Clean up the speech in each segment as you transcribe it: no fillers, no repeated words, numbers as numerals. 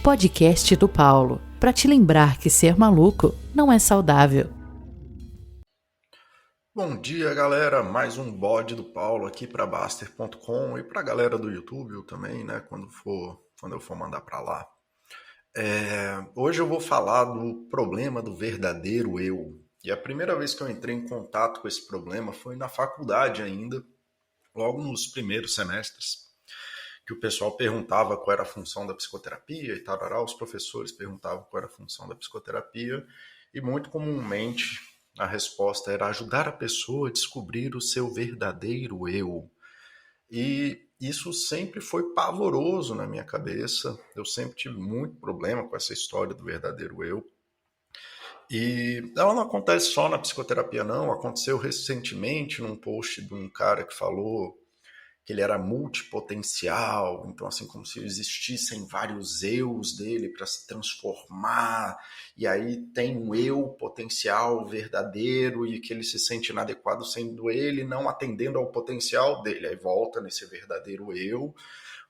podcast do Paulo, para te lembrar que ser maluco não é saudável. Bom dia, galera. Mais um bode do Paulo aqui para Baster.com e para a galera do YouTube também, né? Quando eu for mandar para lá. Hoje eu vou falar do problema do verdadeiro eu. E a primeira vez que eu entrei em contato com esse problema foi na faculdade ainda, logo nos primeiros semestres, que o pessoal perguntava qual era a função da psicoterapia e tal, os professores perguntavam qual era a função da psicoterapia e muito comumente a resposta era ajudar a pessoa a descobrir o seu verdadeiro eu. E isso sempre foi pavoroso na minha cabeça. Eu sempre tive muito problema com essa história do verdadeiro eu. E ela não acontece só na psicoterapia, não. Aconteceu recentemente num post de um cara que falou que ele era multipotencial, então assim como se existissem vários eus dele para se transformar, e aí tem um eu potencial verdadeiro e que ele se sente inadequado sendo ele, não atendendo ao potencial dele. Aí volta nesse verdadeiro eu,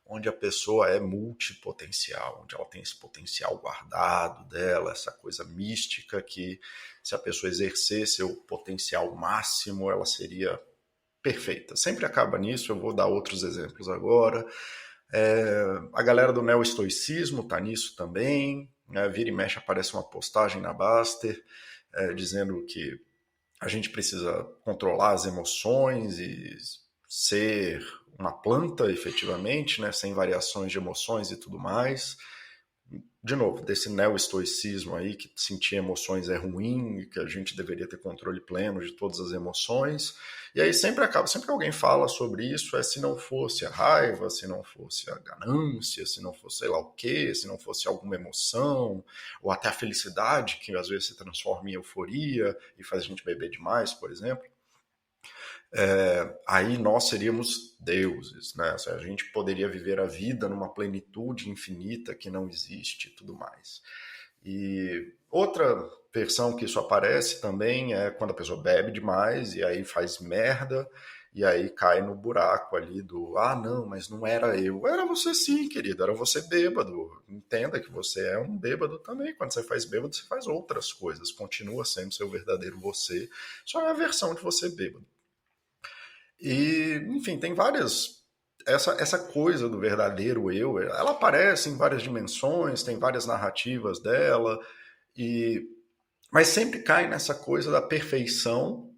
onde a pessoa é multipotencial, onde ela tem esse potencial guardado dela, essa coisa mística que se a pessoa exercesse o potencial máximo, ela seria perfeita. Sempre acaba nisso, eu vou dar outros exemplos agora. A galera do neo-estoicismo está nisso também. Vira e mexe aparece uma postagem na Baster dizendo que a gente precisa controlar as emoções e ser uma planta, efetivamente, né, sem variações de emoções e tudo mais. De novo, desse neo-estoicismo aí, que sentir emoções é ruim e que a gente deveria ter controle pleno de todas as emoções. E aí sempre que alguém fala sobre isso, se não fosse a raiva, se não fosse a ganância, se não fosse sei lá o quê, se não fosse alguma emoção, ou até a felicidade, que às vezes se transforma em euforia e faz a gente beber demais, por exemplo. Aí nós seríamos deuses, né? A gente poderia viver a vida numa plenitude infinita que não existe e tudo mais. E outra versão que isso aparece também é quando a pessoa bebe demais e aí faz merda e aí cai no buraco ali do não, mas não era eu. Era você sim, querido, era você bêbado. Entenda que você é um bêbado também. Quando você faz bêbado, você faz outras coisas. Continua sendo seu verdadeiro você, só é a versão de você bêbado. E, enfim, tem várias. Essa coisa do verdadeiro eu, ela aparece em várias dimensões, tem várias narrativas dela, mas sempre cai nessa coisa da perfeição,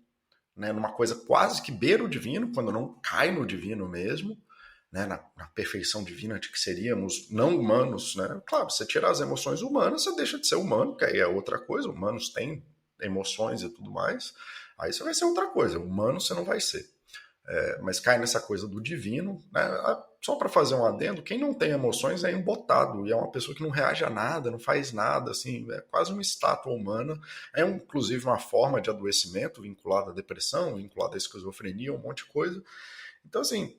né, numa coisa quase que beira o divino, quando não cai no divino mesmo, né, na perfeição divina de que seríamos não humanos. Né? Claro, você tirar as emoções humanas, você deixa de ser humano, que aí é outra coisa, humanos têm emoções e tudo mais, aí você vai ser outra coisa, humano você não vai ser. Mas cai nessa coisa do divino, né? Só para fazer um adendo, quem não tem emoções é embotado, e é uma pessoa que não reage a nada, não faz nada, assim, é quase uma estátua humana, inclusive uma forma de adoecimento vinculada à depressão, vinculada à esquizofrenia, um monte de coisa. Então, assim,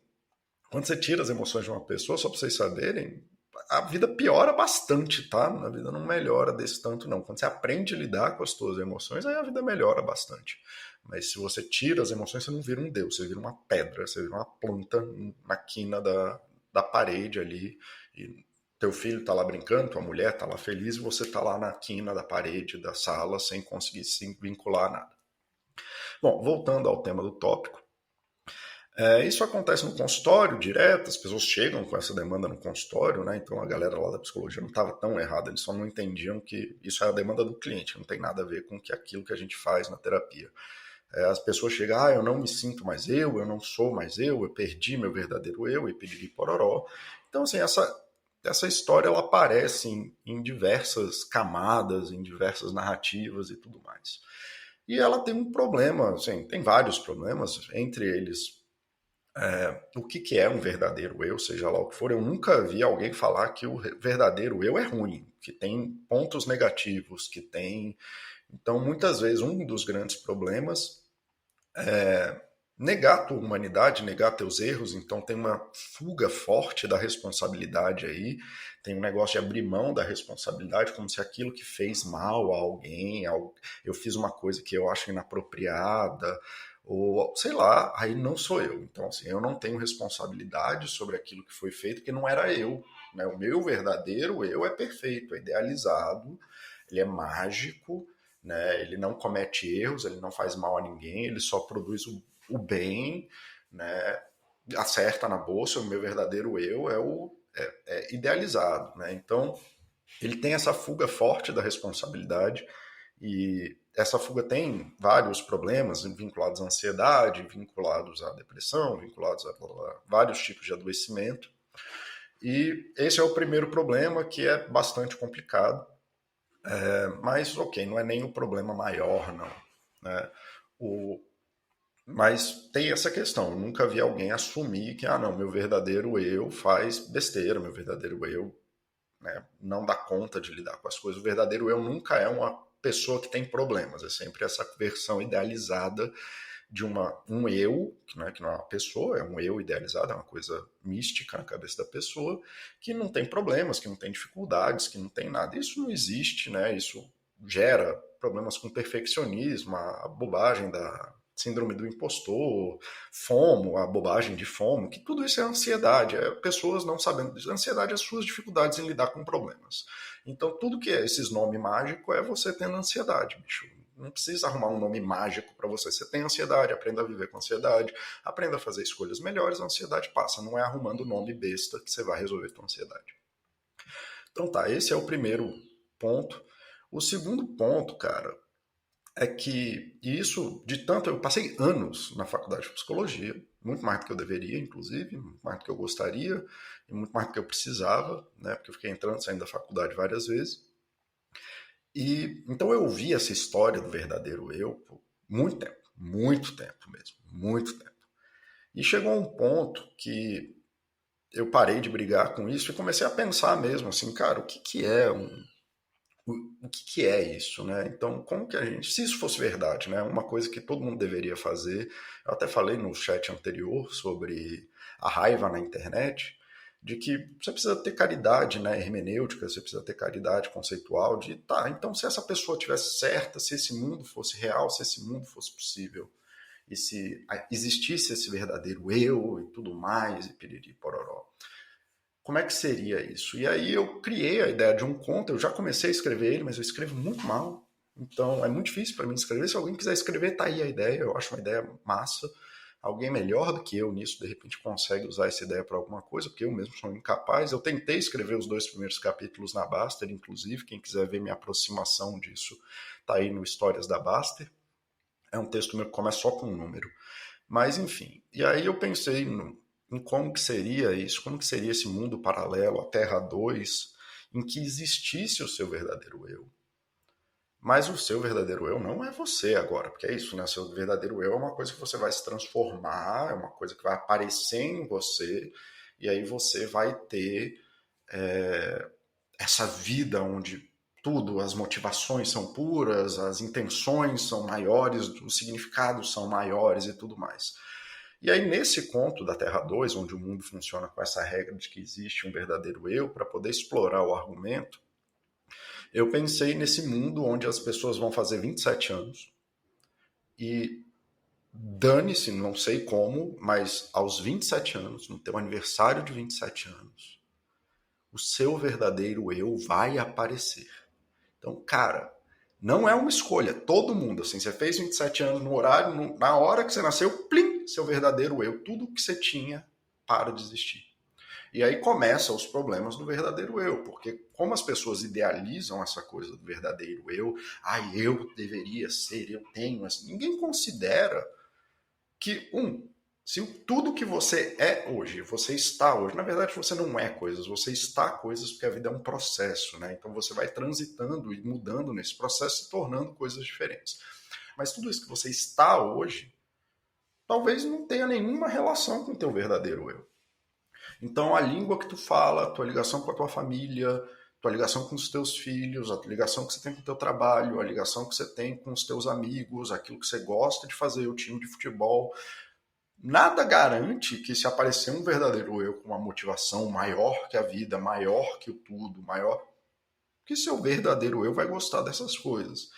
quando você tira as emoções de uma pessoa, só para vocês saberem, a vida piora bastante, tá? A vida não melhora desse tanto, não. Quando você aprende a lidar com as suas emoções, aí a vida melhora bastante. Mas se você tira as emoções, você não vira um deus, você vira uma pedra, você vira uma planta na quina da parede ali. E teu filho tá lá brincando, tua mulher tá lá feliz, e você tá lá na quina da parede da sala sem conseguir se vincular a nada. Bom, voltando ao tema do tópico. Isso acontece no consultório direto, as pessoas chegam com essa demanda no consultório, né? Então a galera lá da psicologia não estava tão errada, eles só não entendiam que isso é a demanda do cliente, não tem nada a ver com aquilo que a gente faz na terapia. As pessoas chegam, eu não me sinto mais eu não sou mais eu perdi meu verdadeiro eu, e piriri pororó. Então, assim, essa história ela aparece em diversas camadas, em diversas narrativas e tudo mais. E ela tem um problema, assim, tem vários problemas, entre eles o que é um verdadeiro eu, seja lá o que for. Eu nunca vi alguém falar que o verdadeiro eu é ruim, que tem pontos negativos, que tem... Então, muitas vezes, um dos grandes problemas é negar a tua humanidade, negar teus erros. Então, tem uma fuga forte da responsabilidade aí, tem um negócio de abrir mão da responsabilidade, como se aquilo que fez mal a alguém, eu fiz uma coisa que eu acho inapropriada, ou sei lá, aí não sou eu. Então, assim, eu não tenho responsabilidade sobre aquilo que foi feito, porque não era eu. né? O meu verdadeiro eu é perfeito, é idealizado, ele é mágico, né? Ele não comete erros, ele não faz mal a ninguém, ele só produz o bem, né? Acerta na bolsa. O meu verdadeiro eu é idealizado, né? Então ele tem essa fuga forte da responsabilidade, e essa fuga tem vários problemas vinculados à ansiedade, vinculados à depressão, vinculados a vários tipos de adoecimento. E esse é o primeiro problema, que é bastante complicado, mas ok, não é nem o problema maior, não. Né? Mas tem essa questão, eu nunca vi alguém assumir que, não, meu verdadeiro eu faz besteira, meu verdadeiro eu, né, não dá conta de lidar com as coisas. O verdadeiro eu nunca é uma pessoa que tem problemas, é sempre essa versão idealizada de um eu, né, que não é uma pessoa, é um eu idealizado, é uma coisa mística na cabeça da pessoa, que não tem problemas, que não tem dificuldades, que não tem nada. Isso não existe, né? Isso gera problemas com perfeccionismo, a bobagem da síndrome do impostor, FOMO, a bobagem de FOMO, que tudo isso é ansiedade, é pessoas não sabendo disso. A ansiedade é as suas dificuldades em lidar com problemas. Então, tudo que é esses nomes mágicos é você tendo ansiedade, bicho. Não precisa arrumar um nome mágico para você. Você tem ansiedade, aprenda a viver com ansiedade, aprenda a fazer escolhas melhores, a ansiedade passa. Não é arrumando o nome besta que você vai resolver a sua ansiedade. Então tá, esse é o primeiro ponto. O segundo ponto, cara, é que isso, de tanto, eu passei anos na faculdade de psicologia, muito mais do que eu deveria, inclusive, muito mais do que eu gostaria, e muito mais do que eu precisava, né, porque eu fiquei entrando e saindo da faculdade várias vezes. E então eu ouvi essa história do verdadeiro eu por muito tempo mesmo, muito tempo. E chegou um ponto que eu parei de brigar com isso e comecei a pensar mesmo assim, cara, o que que é o que que é isso, né? Então, como que a gente, se isso fosse verdade, né, uma coisa que todo mundo deveria fazer, eu até falei no chat anterior sobre a raiva na internet, de que você precisa ter caridade, né, hermenêutica, você precisa ter caridade conceitual, de, tá, então se essa pessoa tivesse certa, se esse mundo fosse real, se esse mundo fosse possível, e se existisse esse verdadeiro eu e tudo mais, e piriri pororó, como é que seria isso? E aí eu criei a ideia de um conto, eu já comecei a escrever ele, mas eu escrevo muito mal, então é muito difícil para mim escrever. Se alguém quiser escrever, tá aí a ideia, eu acho uma ideia massa. Alguém melhor do que eu nisso, de repente, consegue usar essa ideia para alguma coisa, porque eu mesmo sou incapaz. Eu tentei escrever os 2 primeiros capítulos na Baster, inclusive, quem quiser ver minha aproximação disso, tá aí no Histórias da Baster. É um texto meu que começa só com um número. Mas, enfim, e aí eu pensei em como que seria isso, como que seria esse mundo paralelo, a Terra 2, em que existisse o seu verdadeiro eu. Mas o seu verdadeiro eu não é você agora, porque é isso, né? O seu verdadeiro eu é uma coisa que você vai se transformar, é uma coisa que vai aparecer em você, e aí você vai ter essa vida onde tudo, as motivações são puras, as intenções são maiores, os significados são maiores e tudo mais. E aí, nesse conto da Terra 2, onde o mundo funciona com essa regra de que existe um verdadeiro eu, para poder explorar o argumento, eu pensei nesse mundo onde as pessoas vão fazer 27 anos e dane-se, não sei como, mas aos 27 anos, no teu aniversário de 27 anos, o seu verdadeiro eu vai aparecer. Então, cara, não é uma escolha. Todo mundo, assim, você fez 27 anos no horário, na hora que você nasceu, plim, seu verdadeiro eu. Tudo que você tinha para de existir. E aí começam os problemas do verdadeiro eu, porque como as pessoas idealizam essa coisa do verdadeiro eu, eu deveria ser, eu tenho, assim, ninguém considera que, se tudo que você é hoje, você está hoje, na verdade você não é coisas, você está coisas porque a vida é um processo, né? Então você vai transitando e mudando nesse processo, se tornando coisas diferentes. Mas tudo isso que você está hoje, talvez não tenha nenhuma relação com o teu verdadeiro eu. Então a língua que tu fala, a tua ligação com a tua família, tua ligação com os teus filhos, a ligação que você tem com o teu trabalho, a ligação que você tem com os teus amigos, aquilo que você gosta de fazer, o time de futebol, nada garante que se aparecer um verdadeiro eu com uma motivação maior que a vida, maior que o tudo, maior, que seu verdadeiro eu vai gostar dessas coisas.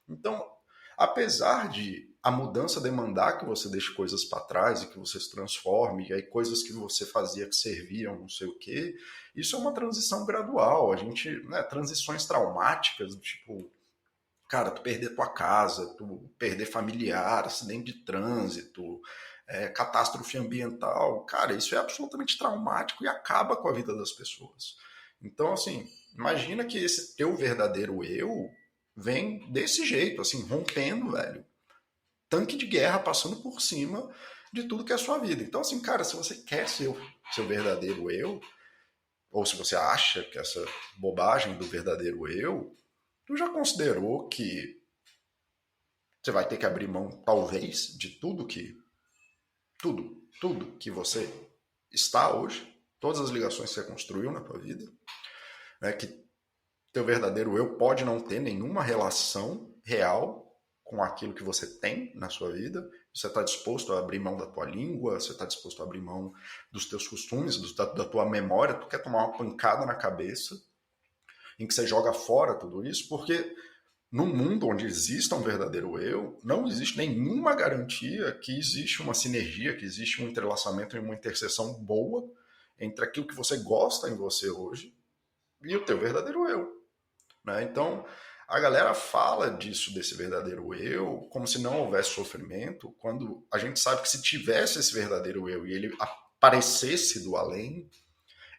Então, apesar de a mudança demandar que você deixe coisas para trás e que você se transforme, e aí coisas que você fazia que serviam, não sei o quê, isso é uma transição gradual. A gente, né, transições traumáticas, tipo, cara, tu perder tua casa, tu perder familiar, acidente de trânsito, catástrofe ambiental, cara, isso é absolutamente traumático e acaba com a vida das pessoas. Então, assim, imagina que esse teu verdadeiro eu vem desse jeito, assim, rompendo, velho. Tanque de guerra passando por cima de tudo que é a sua vida. Então, assim, cara, se você quer ser o seu verdadeiro eu, ou se você acha que essa bobagem do verdadeiro eu, tu já considerou que você vai ter que abrir mão, talvez, de tudo que você está hoje, todas as ligações que você construiu na tua vida, né, que teu verdadeiro eu pode não ter nenhuma relação real com aquilo que você tem na sua vida. Você está disposto a abrir mão da tua língua, você está disposto a abrir mão dos teus costumes, da tua memória, tu quer tomar uma pancada na cabeça em que você joga fora tudo isso, porque no mundo onde exista um verdadeiro eu, não existe nenhuma garantia que existe uma sinergia, que existe um entrelaçamento e uma interseção boa entre aquilo que você gosta em você hoje e o teu verdadeiro eu. Né? Então, a galera fala disso, desse verdadeiro eu, como se não houvesse sofrimento, quando a gente sabe que se tivesse esse verdadeiro eu e ele aparecesse do além,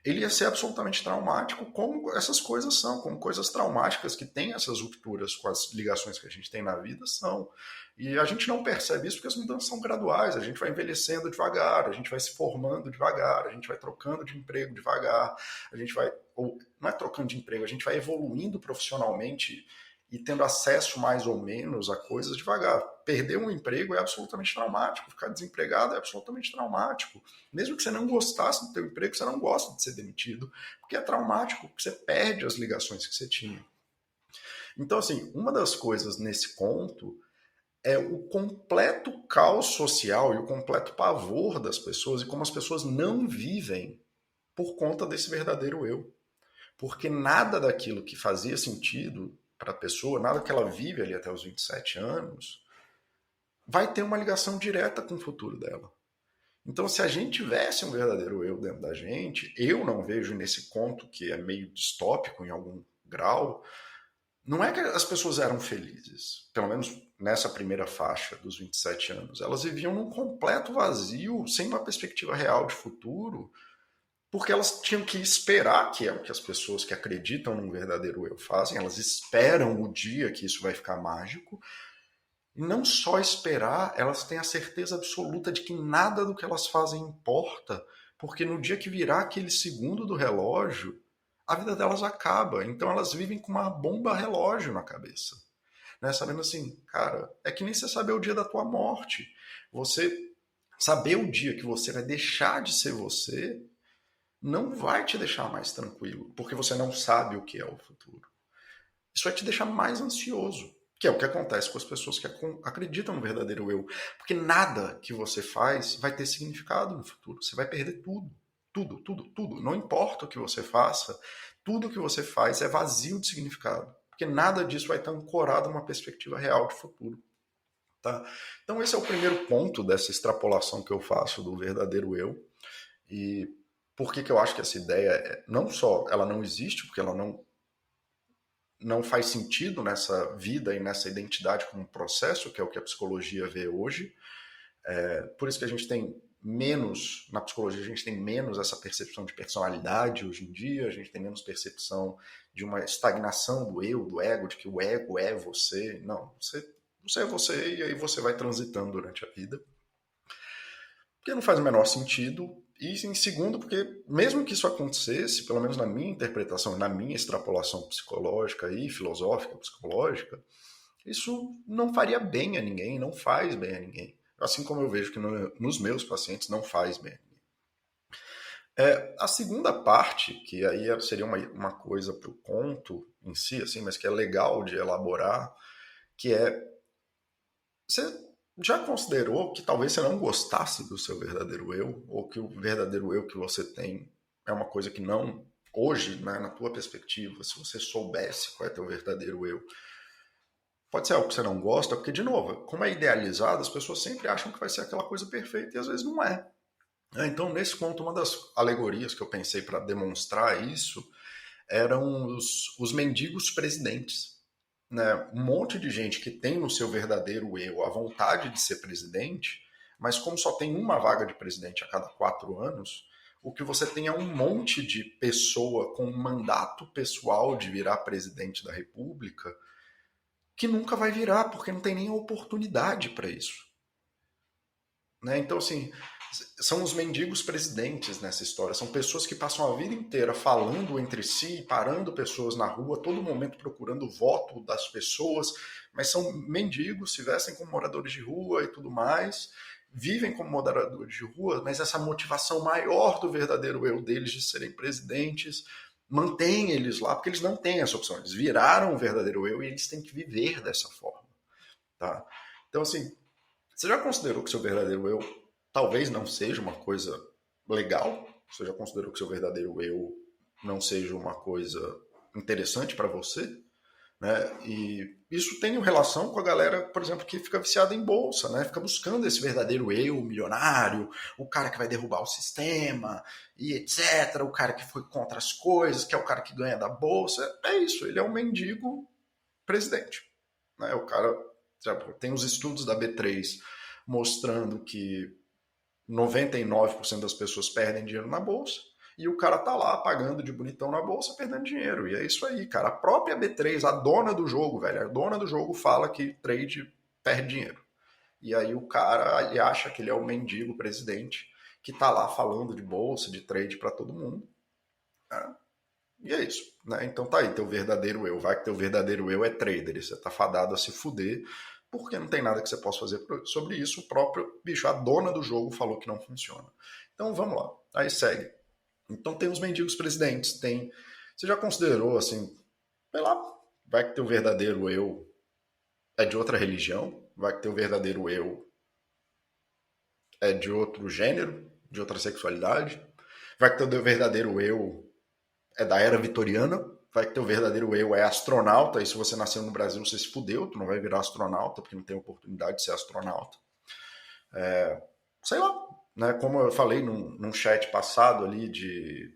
ele ia ser absolutamente traumático, como essas coisas são, como coisas traumáticas que têm essas rupturas com as ligações que a gente tem na vida são. E a gente não percebe isso porque as mudanças são graduais, a gente vai envelhecendo devagar, a gente vai se formando devagar, a gente vai trocando de emprego devagar, a gente vai, ou não é trocando de emprego, a gente vai evoluindo profissionalmente e tendo acesso mais ou menos a coisas devagar. Perder um emprego é absolutamente traumático, ficar desempregado é absolutamente traumático. Mesmo que você não gostasse do teu emprego, você não gosta de ser demitido, porque é traumático, porque você perde as ligações que você tinha. Então, assim, uma das coisas nesse conto é o completo caos social e o completo pavor das pessoas e como as pessoas não vivem por conta desse verdadeiro eu. Porque nada daquilo que fazia sentido para a pessoa, nada que ela vive ali até os 27 anos, vai ter uma ligação direta com o futuro dela. Então, se a gente tivesse um verdadeiro eu dentro da gente, eu não vejo nesse conto que é meio distópico em algum grau, não é que as pessoas eram felizes, pelo menos nessa primeira faixa dos 27 anos. Elas viviam num completo vazio, sem uma perspectiva real de futuro, porque elas tinham que esperar, que é o que as pessoas que acreditam num verdadeiro eu fazem, elas esperam o dia que isso vai ficar mágico, e não só esperar, elas têm a certeza absoluta de que nada do que elas fazem importa, porque no dia que virar aquele segundo do relógio, a vida delas acaba. Então elas vivem com uma bomba relógio na cabeça. Né? Sabendo assim, cara, é que nem você saber o dia da tua morte. Você saber o dia que você vai deixar de ser você não vai te deixar mais tranquilo, porque você não sabe o que é o futuro. Isso vai te deixar mais ansioso, que é o que acontece com as pessoas que acreditam no verdadeiro eu. Porque nada que você faz vai ter significado no futuro. Você vai perder tudo. Tudo, tudo, tudo. Não importa o que você faça, tudo que você faz é vazio de significado. Porque nada disso vai estar ancorado numa perspectiva real de futuro. Tá? Então esse é o primeiro ponto dessa extrapolação que eu faço do verdadeiro eu. E por que eu acho que essa ideia, não só ela não existe, porque ela não faz sentido nessa vida e nessa identidade como um processo, que é o que a psicologia vê hoje. Por isso que a gente tem menos, na psicologia a gente tem menos essa percepção de personalidade hoje em dia, a gente tem menos percepção de uma estagnação do eu, do ego, de que o ego é você. Não, você é você e aí você vai transitando durante a vida. Porque não faz o menor sentido. E em segundo, porque mesmo que isso acontecesse, pelo menos na minha interpretação, na minha extrapolação psicológica e filosófica psicológica, isso não faria bem a ninguém, não faz bem a ninguém. Assim como eu vejo que nos meus pacientes não faz bem a ninguém. A segunda parte, que aí seria uma coisa para o conto em si, assim, mas que é legal de elaborar, que é... Você já considerou que talvez você não gostasse do seu verdadeiro eu, ou que o verdadeiro eu que você tem é uma coisa que não, hoje, né, na tua perspectiva, se você soubesse qual é teu verdadeiro eu, Pode ser algo que você não gosta, porque, de novo, como é idealizado, as pessoas sempre acham que vai ser aquela coisa perfeita e às vezes não é. Então, nesse ponto, uma das alegorias que eu pensei para demonstrar isso eram os mendigos presidentes. Né? Um monte de gente que tem no seu verdadeiro eu a vontade de ser presidente, mas como só tem uma vaga de presidente a cada 4 anos, o que você tem é um monte de pessoa com um mandato pessoal de virar presidente da República que nunca vai virar, porque não tem nem a oportunidade para isso. Né? Então, assim, são os mendigos presidentes nessa história. São pessoas que passam a vida inteira falando entre si, parando pessoas na rua, todo momento procurando o voto das pessoas, mas são mendigos, se vestem como moradores de rua e tudo mais, vivem como moradores de rua, mas essa motivação maior do verdadeiro eu deles de serem presidentes mantém eles lá, porque eles não têm essa opção. Eles viraram o verdadeiro eu e eles têm que viver dessa forma. Tá? Então, assim, você já considerou que seu verdadeiro eu talvez não seja uma coisa legal? Você já considerou que seu verdadeiro eu não seja uma coisa interessante para você? Né? E isso tem relação com a galera, por exemplo, que fica viciada em bolsa, né? Fica buscando esse verdadeiro eu, milionário, o cara que vai derrubar o sistema, e etc. O cara que foi contra as coisas, que é o cara que ganha da bolsa. É isso, ele é um mendigo presidente. Né? O cara tem os estudos da B3 mostrando que 99% das pessoas perdem dinheiro na bolsa e o cara tá lá pagando de bonitão na bolsa, perdendo dinheiro. E é isso aí, cara. A própria B3, a dona do jogo, velho, a dona do jogo fala que trade perde dinheiro. E aí o cara ele acha que ele é o mendigo presidente que tá lá falando de bolsa, de trade para todo mundo. Né? E é isso. Né? Então tá aí, teu verdadeiro eu. Vai que teu verdadeiro eu é trader. E você tá fadado a se fuder, porque não tem nada que você possa fazer sobre isso. O próprio bicho, a dona do jogo, falou que não funciona. Então vamos lá. Aí segue. Então tem os mendigos presidentes. Tem. Você já considerou assim, sei lá, vai que teu verdadeiro eu é de outra religião? Vai que teu verdadeiro eu é de outro gênero, de outra sexualidade? Vai que teu verdadeiro eu é da era vitoriana? Vai que teu verdadeiro eu é astronauta, e se você nasceu no Brasil, você se fudeu, tu não vai virar astronauta, porque não tem oportunidade de ser astronauta. Sei lá, né? Como eu falei num chat passado ali, de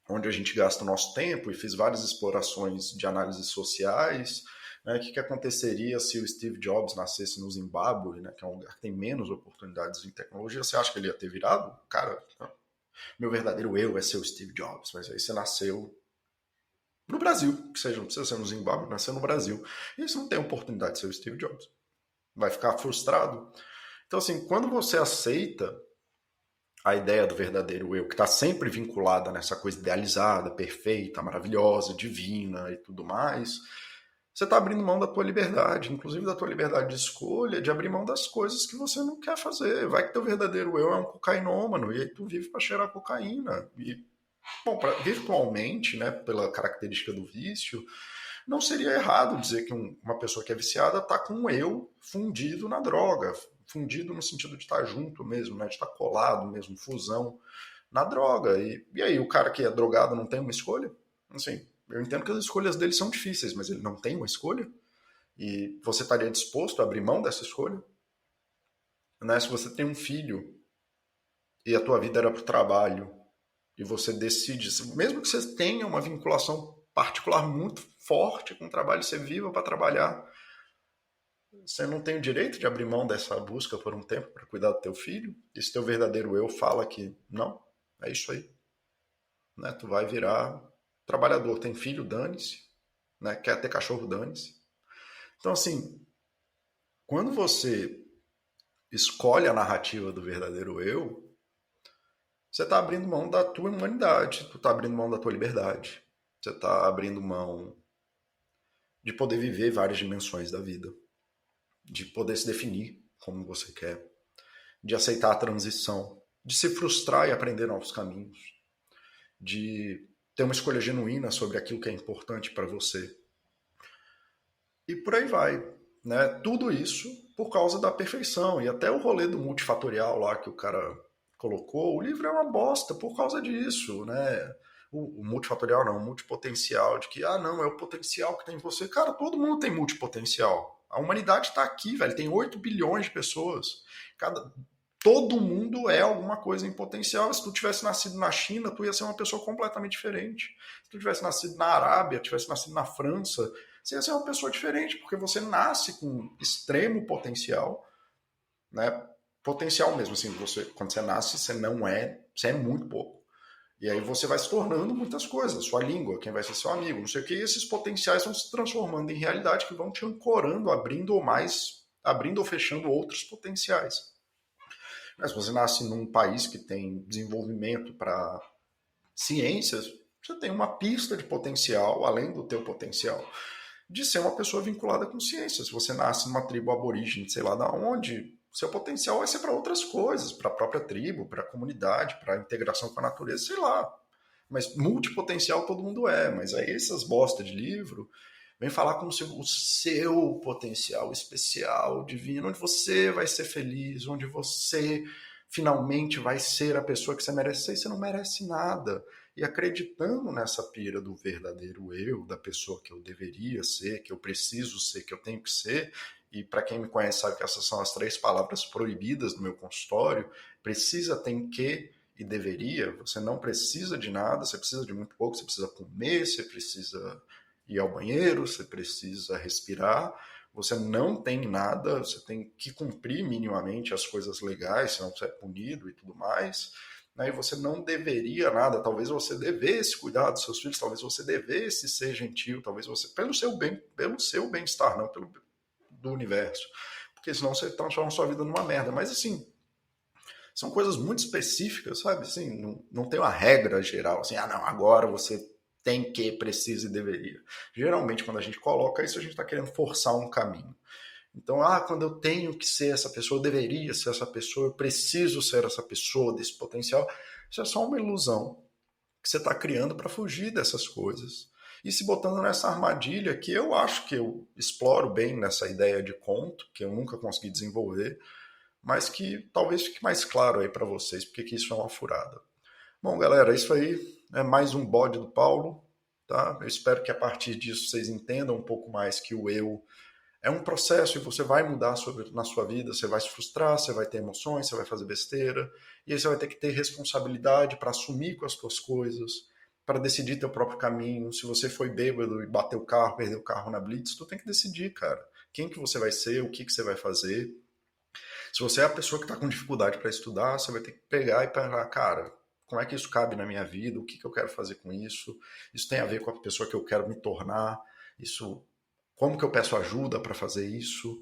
onde a gente gasta o nosso tempo, e fiz várias explorações de análises sociais, né? O que aconteceria se o Steve Jobs nascesse no Zimbábue, né? Que é um lugar que tem menos oportunidades em tecnologia? Você acha que ele ia ter virado? Cara, meu verdadeiro eu é ser o Steve Jobs, mas aí você nasceu no Brasil, que seja, não precisa ser no Zimbábue, nasceu no Brasil. E isso não tem oportunidade de ser o Steve Jobs. Vai ficar frustrado. Então, assim, quando você aceita a ideia do verdadeiro eu, que está sempre vinculada nessa coisa idealizada, perfeita, maravilhosa, divina e tudo mais, você está abrindo mão da tua liberdade, inclusive da tua liberdade de escolha, de abrir mão das coisas que você não quer fazer. Vai que teu verdadeiro eu é um cocainômano, e aí tu vive para cheirar cocaína. E, bom, virtualmente, né, pela característica do vício, não seria errado dizer que uma pessoa que é viciada está com um eu fundido na droga, fundido no sentido de estar junto mesmo, né, de estar colado mesmo, fusão na droga. E aí, o cara que é drogado não tem uma escolha? Assim, eu entendo que as escolhas dele são difíceis, mas ele não tem uma escolha? E você estaria disposto a abrir mão dessa escolha? Né? Se você tem um filho e a tua vida era para o trabalho, e você decide, mesmo que você tenha uma vinculação particular muito forte com o trabalho, você viva para trabalhar, você não tem o direito de abrir mão dessa busca por um tempo para cuidar do teu filho? E se teu verdadeiro eu fala que não, é isso aí. Né? Tu vai virar trabalhador. Tem filho, dane-se. Né? Quer ter cachorro, dane-se. Então, assim, quando você escolhe a narrativa do verdadeiro eu, você está abrindo mão da tua humanidade, tu está abrindo mão da tua liberdade, você está abrindo mão de poder viver várias dimensões da vida, de poder se definir como você quer, de aceitar a transição, de se frustrar e aprender novos caminhos, de ter uma escolha genuína sobre aquilo que é importante para você. E por aí vai. Né? Tudo isso por causa da perfeição. E até o rolê do multifatorial lá que o cara colocou, o livro é uma bosta por causa disso. Né? O multifatorial não, o multipotencial, de que, não, é o potencial que tem em você. Cara, todo mundo tem multipotencial. A humanidade está aqui, velho. Tem 8 bilhões de pessoas. Todo mundo é alguma coisa em potencial. Se tu tivesse nascido na China, tu ia ser uma pessoa completamente diferente. Se tu tivesse nascido na Arábia, tivesse nascido na França, você ia ser uma pessoa diferente, porque você nasce com extremo potencial, né? Potencial mesmo, assim, quando você nasce, você é muito pouco. E aí você vai se tornando muitas coisas, sua língua, quem vai ser seu amigo, não sei o que, e esses potenciais vão se transformando em realidade que vão te ancorando, abrindo ou fechando outros potenciais. Mas se você nasce num país que tem desenvolvimento para ciências, você tem uma pista de potencial, além do teu potencial, de ser uma pessoa vinculada com ciências. Se você nasce numa tribo aborígene, sei lá da onde, seu potencial vai ser para outras coisas, para a própria tribo, para a comunidade, para a integração com a natureza, sei lá. Mas multipotencial todo mundo é. Mas aí essas bosta de livro vem falar como se o seu potencial especial, divino, onde você vai ser feliz, onde você finalmente vai ser a pessoa que você merece ser, e você não merece nada. E acreditando nessa pira do verdadeiro eu, da pessoa que eu deveria ser, que eu preciso ser, que eu tenho que ser, e para quem me conhece sabe que essas são as 3 palavras proibidas no meu consultório: precisa, tem que e deveria. Você não precisa de nada, você precisa de muito pouco, você precisa comer, você precisa ir ao banheiro, você precisa respirar, você não tem nada, você tem que cumprir minimamente as coisas legais, senão você é punido e tudo mais, né? E você não deveria nada, talvez você devesse cuidar dos seus filhos, talvez você devesse ser gentil, talvez você, pelo seu bem-estar, não pelo do universo, porque senão você transforma sua vida numa merda. Mas assim, são coisas muito específicas, sabe? Assim, não tem uma regra geral, assim, não, agora você tem que, precisa e deveria. Geralmente, quando a gente coloca isso, a gente está querendo forçar um caminho. Então, quando eu tenho que ser essa pessoa, eu deveria ser essa pessoa, eu preciso ser essa pessoa, desse potencial. Isso é só uma ilusão que você está criando para fugir dessas coisas. E se botando nessa armadilha que eu acho que eu exploro bem nessa ideia de conto, que eu nunca consegui desenvolver, mas que talvez fique mais claro aí para vocês, porque que isso é uma furada. Bom, galera, isso aí é mais um bode do Paulo, tá? Eu espero que a partir disso vocês entendam um pouco mais que o eu é um processo e você vai mudar na sua vida, você vai se frustrar, você vai ter emoções, você vai fazer besteira, e aí você vai ter que ter responsabilidade para assumir com as suas coisas, para decidir teu próprio caminho. Se você foi bêbado e bateu o carro, perdeu o carro na blitz, tu tem que decidir, cara. Quem que você vai ser, o que você vai fazer. Se você é a pessoa que está com dificuldade para estudar, você vai ter que pegar e pensar, cara, como é que isso cabe na minha vida? O que eu quero fazer com isso? Isso tem a ver com a pessoa que eu quero me tornar? Isso, como que eu peço ajuda para fazer isso?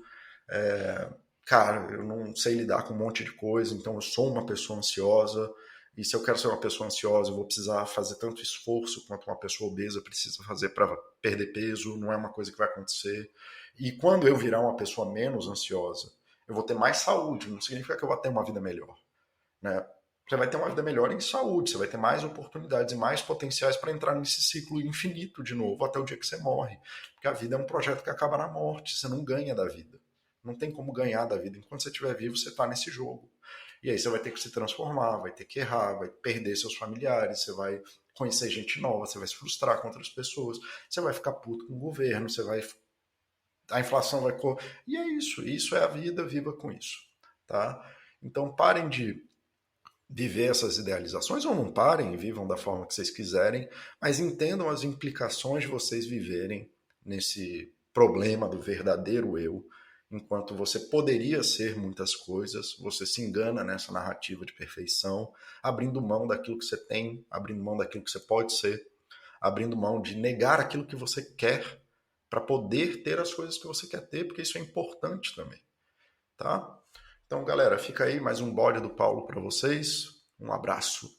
Cara, eu não sei lidar com um monte de coisa, então eu sou uma pessoa ansiosa, e se eu quero ser uma pessoa ansiosa, eu vou precisar fazer tanto esforço quanto uma pessoa obesa precisa fazer para perder peso, não é uma coisa que vai acontecer. E quando eu virar uma pessoa menos ansiosa, eu vou ter mais saúde, não significa que eu vou ter uma vida melhor, né? Você vai ter uma vida melhor em saúde, você vai ter mais oportunidades e mais potenciais para entrar nesse ciclo infinito de novo até o dia que você morre. Porque a vida é um projeto que acaba na morte, você não ganha da vida. Não tem como ganhar da vida. Enquanto você estiver vivo, você está nesse jogo. E aí você vai ter que se transformar, vai ter que errar, vai perder seus familiares, você vai conhecer gente nova, você vai se frustrar com outras pessoas, você vai ficar puto com o governo, a inflação vai... E é isso é a vida, viva com isso. Tá? Então parem de viver essas idealizações, ou não parem, vivam da forma que vocês quiserem, mas entendam as implicações de vocês viverem nesse problema do verdadeiro eu, enquanto você poderia ser muitas coisas, você se engana nessa narrativa de perfeição, abrindo mão daquilo que você tem, abrindo mão daquilo que você pode ser, abrindo mão de negar aquilo que você quer para poder ter as coisas que você quer ter, porque isso é importante também, tá? Então, galera, fica aí mais um bode do Paulo para vocês. Um abraço.